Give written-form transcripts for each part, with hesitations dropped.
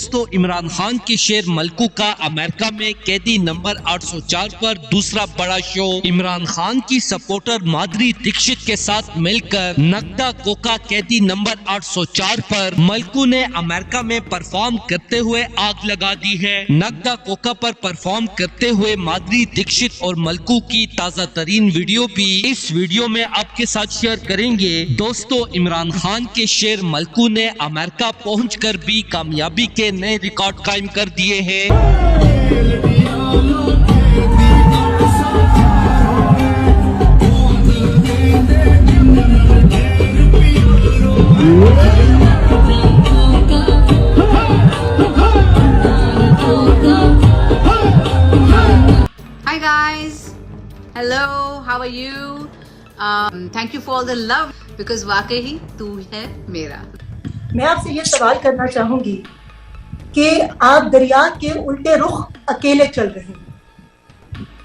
दोस्तों, इमरान खान के शेर मलकू का अमेरिका में कैदी नंबर 804 पर दूसरा बड़ा शो। इमरान खान की सपोर्टर माधुरी दीक्षित के साथ मिलकर नगदा कोका कैदी नंबर 804 पर मलकू ने अमेरिका में परफॉर्म करते हुए आग लगा दी है। नगदा कोका पर परफॉर्म करते हुए माधुरी दीक्षित और मलकू की ताजा तरीन वीडियो भी इस वीडियो में आपके साथ शेयर करेंगे। दोस्तों, इमरान खान के शेर मलकू ने अमेरिका पहुंचकर भी कामयाबी के नए रिकॉर्ड कायम कर दिए हैं। Hi guys, hello, how are you? Thank you for all the love because वाकई तू है मेरा। मैं आपसे ये सवाल करना चाहूंगी कि आप दरिया के उल्टे रुख अकेले चल रहे हैं,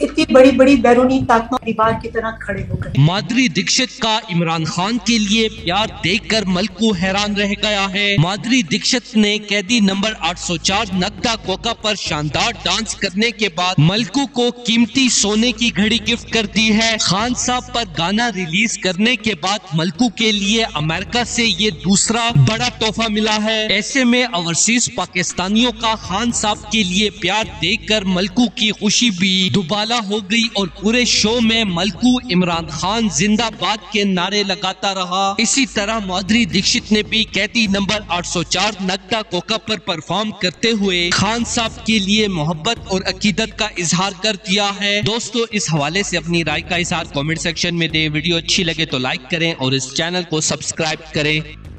इतनी बड़ी बड़ी बैरूनी ताकतों दीवार की तरह खड़े हो गए। माधुरी दीक्षित का इमरान खान के लिए प्यार देखकर मलकू हैरान रह गया है। माधुरी दीक्षित ने कैदी नंबर 804 नगदा कोका पर शानदार डांस करने के बाद मलकू को कीमती सोने की घड़ी गिफ्ट कर दी है। खान साहब पर गाना रिलीज करने के बाद मलकू के लिए अमेरिका से ये दूसरा बड़ा तोहफा मिला है। ऐसे में ओवरसीज पाकिस्तानियों का खान साहब के लिए प्यार देखकर मलकू की खुशी भी दुबाला हो गई और पूरे शो में मलकू इमरान खान जिंदाबाद के नारे लगाता रहा। इसी तरह माधुरी दीक्षित ने भी कैदी नंबर 804 नगदा कोका पर परफॉर्म करते हुए खान साहब के लिए मोहब्बत और अकीदत का इजहार कर दिया है। दोस्तों, इस हवाले से अपनी राय का इजहार कमेंट सेक्शन में दें। वीडियो अच्छी लगे तो लाइक करें और इस चैनल को सब्सक्राइब करें।